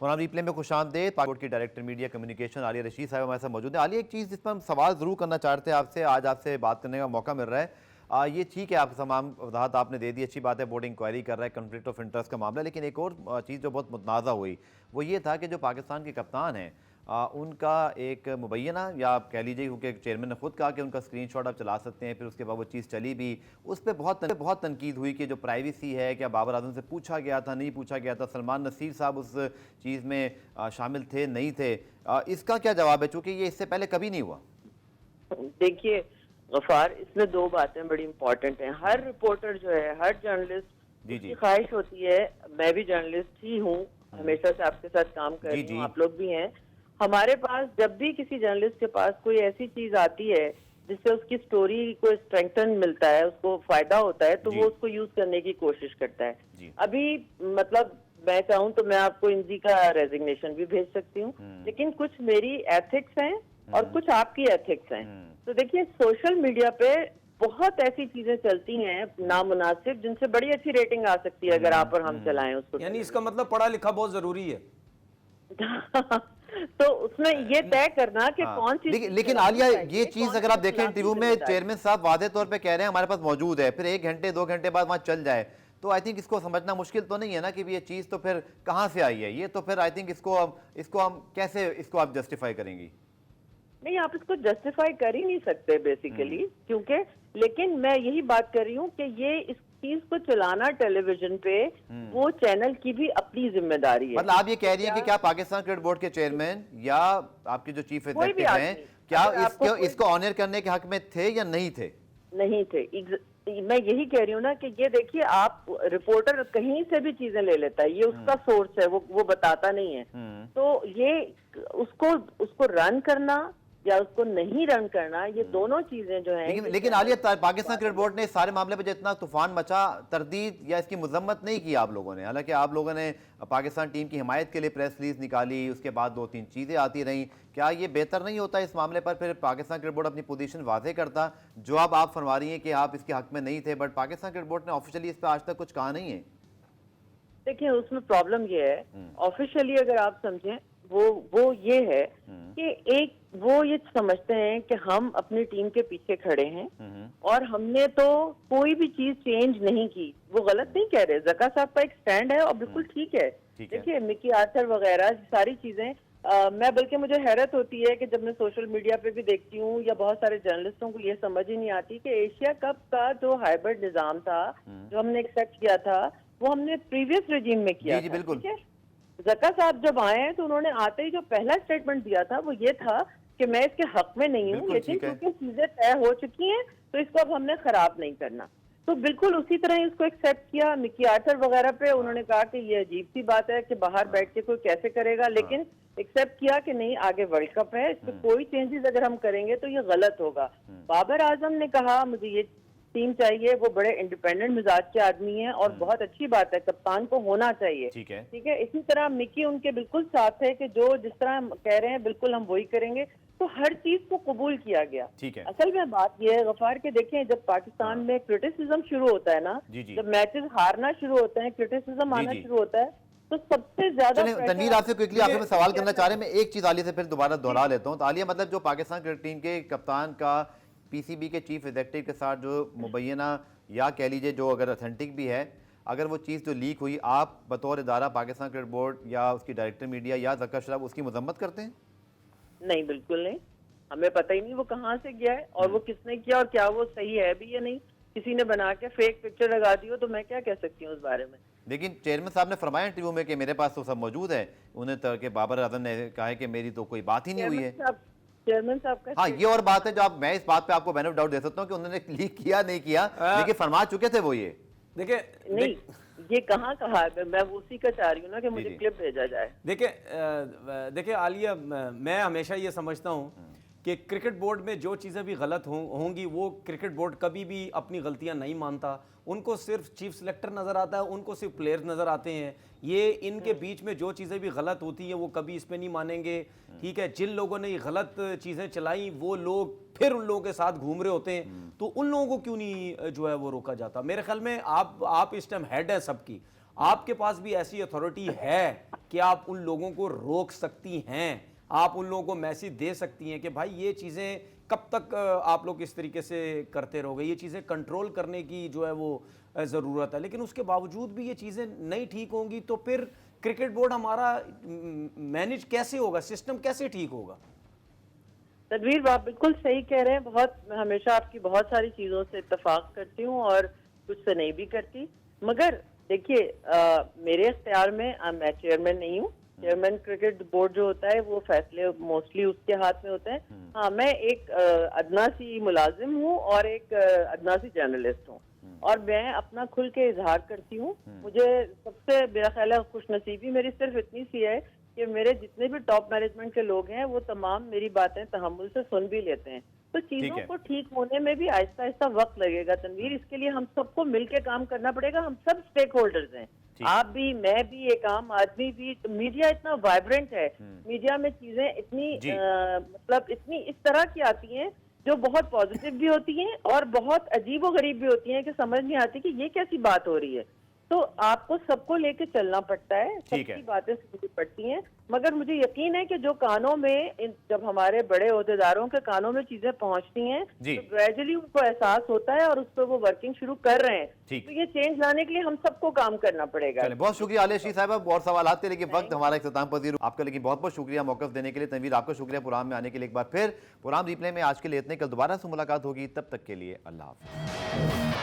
Programme replay में खुशामदीद। पाकिस्तान की director media communication Alia Rashid साहब हमारे साथ मौजूद है। आलिया, एक चीज़ जिस पर हम सवाल ज़रूर करना चाहते हैं आपसे, आज आपसे बात करने का मौका मिल रहा है। ये ठीक है, आप तमाम वजाहत आपने दे दी, अच्छी बात है, बोर्ड इंक्वायरी कर रहा है, कन्फ्लिक्ट ऑफ इंटरेस्ट का मामला। लेकिन एक और चीज़ जो बहुत मुतनाज़ा हुई वो ये था कि जो पाकिस्तान के कप्तान हैं उनका एक मुबैना, या आप कह लीजिए क्योंकि चेयरमैन ने खुद कहा कि उनका स्क्रीनशॉट आप चला सकते हैं, फिर उसके बाद वो चीज़ चली भी, उस पर बहुत तनकीद हुई कि जो प्राइवेसी है, क्या बाबर आजम से पूछा गया था, नहीं पूछा गया था, सलमान नसीर साहब उस चीज़ में शामिल थे, नहीं थे। इसका क्या जवाब है, चूँकि ये इससे पहले कभी नहीं हुआ? देखिए गफार, इसमें दो बातें बड़ी इंपॉर्टेंट हैं। हर रिपोर्टर जो है, हर जर्नलिस्ट की ख्वाहिश होती है, मैं भी जर्नलिस्ट ही हूँ, हमेशा से आपके साथ काम कर रही हूँ, आप लोग भी हैं। हमारे पास जब भी किसी जर्नलिस्ट के पास कोई ऐसी चीज आती है जिससे उसकी स्टोरी को स्ट्रेंथन मिलता है, उसको फायदा होता है, तो वो उसको यूज करने की कोशिश करता है। अभी मतलब मैं चाहूँ तो मैं आपको इंजी का रेजिग्नेशन भी भेज सकती हूँ, लेकिन कुछ मेरी एथिक्स हैं और कुछ आपकी एथिक्स हैं। तो देखिए, सोशल मीडिया पे बहुत ऐसी चीजें चलती हैं नामुनासिब, जिनसे बड़ी अच्छी रेटिंग आ सकती है अगर आप और हम चलाएं उसको। यानी इसका मतलब पढ़ा लिखा बहुत जरूरी है। तो उसमें ये तय करना कि कौन सी, लेकिन आलिया, ये चीज अगर आप देखें इंटरव्यू में चेयरमैन साहब वादे तौर पे कह रहे हैं हमारे पास मौजूद है, फिर 1 घंटे 2 घंटे बाद वहां चल जाए, तो आई थिंक इसको समझना मुश्किल तो नहीं है ना कि ये चीज तो फिर कहां से आई है? ये तो फिर आई थिंक इसको हम कैसे इसको आप जस्टिफाई करेंगी? नहीं, आप इसको जस्टिफाई कर ही नहीं सकते बेसिकली, क्योंकि लेकिन मैं यही बात कर रही हूँ कि ये इस चीज को चलाना टेलीविजन पे वो चैनल की भी अपनी जिम्मेदारी है। मतलब आप ये कह रही हैं कि क्या पाकिस्तान क्रिकेट बोर्ड के चेयरमैन या आपके जो चीफ एग्जीक्यूटिव हैं, क्या इसको ऑनर करने के हक में थे या नहीं थे? नहीं थे। मैं यही कह रही हूँ ना कि ये देखिए, आप रिपोर्टर कहीं से भी चीजें ले लेता है, ये उसका सोर्स है, वो बताता नहीं है। तो ये उसको रन करना या उसको नहीं रन करना, ये दोनों चीजें जो हैं। लेकिन आलिया, पाकिस्तान क्रिकेट बोर्ड ने इस सारे मामले पर जितना तूफान मचा, तरदीद या इसकी मजम्मत नहीं की आप लोगों ने। हालांकि आप लोगों ने पाकिस्तान टीम की हिमायत के लिए प्रेस रिलीज निकाली, उसके बाद 2-3 चीजें आती रहीं। क्या ये बेहतर नहीं होता इस मामले पर फिर पाकिस्तान क्रिकेट बोर्ड अपनी पोजीशन वाज़ेह करता? जो आप फरमा रही हैं कि आप इसके हक में नहीं थे, बट पाकिस्तान क्रिकेट बोर्ड ने ऑफिशियली इस पर आज तक कुछ कहा नहीं है। देखिए, उसमें प्रॉब्लम ये है, ऑफिशियली अगर आप समझें, वो ये है कि एक वो ये समझते हैं कि हम अपनी टीम के पीछे खड़े हैं और हमने तो कोई भी चीज चेंज नहीं की। वो गलत नहीं कह रहे, जका साहब का एक स्टैंड है और बिल्कुल ठीक है। देखिए, मिकी आर्थर वगैरह सारी चीजें, मैं बल्कि मुझे हैरत होती है कि जब मैं सोशल मीडिया पे भी देखती हूँ या बहुत सारे जर्नलिस्टों को ये समझ ही नहीं आती कि एशिया कप का जो हाइब्रिड निजाम था, जो हमने एक्सेप्ट किया था, वो हमने प्रीवियस रेजिम में किया था। बिल्कुल। जका साहब जब आए हैं तो उन्होंने आते ही जो पहला स्टेटमेंट दिया था वो ये था कि मैं इसके हक में नहीं हूँ, लेकिन क्योंकि चीजें तय हो चुकी हैं तो इसको अब हमने खराब नहीं करना। तो बिल्कुल उसी तरह ही उसको एक्सेप्ट किया। मिकी आर्थर वगैरह पे उन्होंने कहा कि ये अजीब सी बात है कि बाहर बैठ के कोई कैसे करेगा, लेकिन एक्सेप्ट किया कि नहीं, आगे वर्ल्ड कप है, इसमें कोई चेंजेस अगर हम करेंगे तो ये गलत होगा। बाबर आजम ने कहा मुझे ये टीम चाहिए, वो बड़े इंडिपेंडेंट मिजाज के आदमी हैं और बहुत अच्छी बात है, कप्तान को होना चाहिए। ठीक है। इसी तरह मिकी उनके बिल्कुल साथ है कि जो जिस तरह कह रहे हैं बिल्कुल हम वही करेंगे। तो हर चीज को कबूल किया गया। असल में बात यह है गफार के, देखें, जब पाकिस्तान में क्रिटिसिज्म शुरू होता है ना, जब मैचेस हारना शुरू होते हैं, क्रिटिसिज्म आना शुरू होता है, तो सबसे ज्यादा तनवीर, आपसे क्विकली आखिर में सवाल करना चाह रहे हैं। मैं एक चीज आलिया से फिर दोबारा दोहरा लेता हूँ। तो आलिया, मतलब जो पाकिस्तान क्रिकेट टीम के कप्तान का पीसीबी के चीफ एग्जीक्यूटिव के साथ जो मुबैना या कह लीजिए जो अगर ऑथेंटिक भी है, अगर वो चीज़ जो लीक हुई, आप बतौर इदारा पाकिस्तान क्रिकेट बोर्ड या उसकी डायरेक्टर मीडिया या ज़का शराफ उसकी मजम्मत करते हैं? नहीं, बिल्कुल नहीं। हमें पता ही नहीं वो कहाँ से गया है और वो किसने किया और क्या वो सही है भी या नहीं। किसी ने बना के फेक पिक्चर लगा दी हो तो मैं क्या कह सकती हूँ उस बारे में। लेकिन चेयरमैन साहब ने फरमाया इंटरव्यू में कि मेरे पास तो सब मौजूद है। उन्हें तो कि बाबर आजम ने कहा है कि मेरी तो कोई बात ही नहीं हुई है। चेयरमैन साहब का, हाँ, ये और बात है जो आप, मैं इस बात पे आपको बेनिफिट ऑफ डाउट दे सकता हूँ कि उन्होंने लीक किया नहीं किया, लेकिन फरमा चुके थे वो। ये देखिए, नहीं, ये कहाँ कहा, मैं उसी का चाह रही हूँ ना कि मुझे क्लिप भेजा जाए। देखिए आलिया, मैं हमेशा ये समझता हूँ कि क्रिकेट बोर्ड में जो चीज़ें भी गलत होंगी, वो क्रिकेट बोर्ड कभी भी अपनी गलतियां नहीं मानता। उनको सिर्फ चीफ सिलेक्टर नज़र आता है, उनको सिर्फ प्लेयर्स नज़र आते हैं। ये इनके बीच में जो चीज़ें भी गलत होती हैं वो कभी इस पे नहीं मानेंगे। ठीक है, जिन लोगों ने ये गलत चीज़ें चलाई वो लोग फिर उन लोगों के साथ घूम रहे होते हैं, तो उन लोगों को क्यों नहीं जो है वो रोका जाता? मेरे ख्याल में आप इस टाइम हेड है सबकी, आपके पास भी ऐसी अथॉरिटी है कि आप उन लोगों को रोक सकती हैं, आप उन लोगों को मैसेज दे सकती हैं कि भाई ये चीज़ें कब तक आप लोग इस तरीके से करते रहोगे, ये चीज़ें कंट्रोल करने की जो है वो ज़रूरत है। लेकिन उसके बावजूद भी ये चीज़ें नहीं ठीक होंगी तो फिर क्रिकेट बोर्ड हमारा मैनेज कैसे होगा, सिस्टम कैसे ठीक होगा? तनवीर, आप बिल्कुल सही कह रहे हैं। बहुत मैं हमेशा आपकी बहुत सारी चीज़ों से इत्तेफाक करती हूँ और कुछ से नहीं भी करती। मगर देखिए, मेरे इख्तियार में मैं चेयरमैन नहीं हूँ। चेयरमैन क्रिकेट बोर्ड जो होता है वो फैसले मोस्टली उसके हाथ में होते हैं। हाँ, मैं एक अदना सी मुलाजिम हूँ और एक अदना सी जर्नलिस्ट हूँ, और मैं अपना खुल के इजहार करती हूँ। मुझे सबसे मेरा ख्याल है खुशनसीबी मेरी सिर्फ इतनी सी है कि मेरे जितने भी टॉप मैनेजमेंट के लोग हैं वो तमाम मेरी बातें तहम्मुल से सुन भी लेते हैं। तो चीजों को ठीक होने में भी आहिस्ता आहिस्ता वक्त लगेगा तनवीर। इसके लिए हम सबको मिलके काम करना पड़ेगा। हम सब स्टेक होल्डर्स हैं, आप भी, मैं भी, एक आम आदमी भी। तो मीडिया इतना वाइब्रेंट है, मीडिया में चीजें इतनी मतलब इतनी इस तरह की आती हैं जो बहुत पॉजिटिव भी होती हैं और बहुत अजीब और गरीब भी होती हैं कि समझ नहीं आती कि ये कैसी बात हो रही है। तो आपको सबको लेके चलना पड़ता है, सबकी बातें सुननी पड़ती हैं। मगर मुझे यकीन है कि जो कानों में जब हमारे बड़े ओहदेदारों के कानों में चीजें पहुंचती हैं तो ग्रेजुअली उनको एहसास होता है और उस पर वो वर्किंग शुरू कर रहे हैं। तो ये चेंज लाने के लिए हम सबको काम करना पड़ेगा। बहुत शुक्रिया आलिया रशीद साहब, बहुत सवाल थे लेकिन वक्त हमारा इख्तिताम पजीर आपका, लेकिन बहुत बहुत शुक्रिया मौक़िफ़ देने के लिए। तनवीर, आपका शुक्रिया प्रोग्राम में आने के लिए एक बार फिर। प्रोग्राम रिप्ले में आज के लिए इतने, कल दोबारा से मुलाकात होगी, तब तक के लिए अल्लाह हाफ़िज़।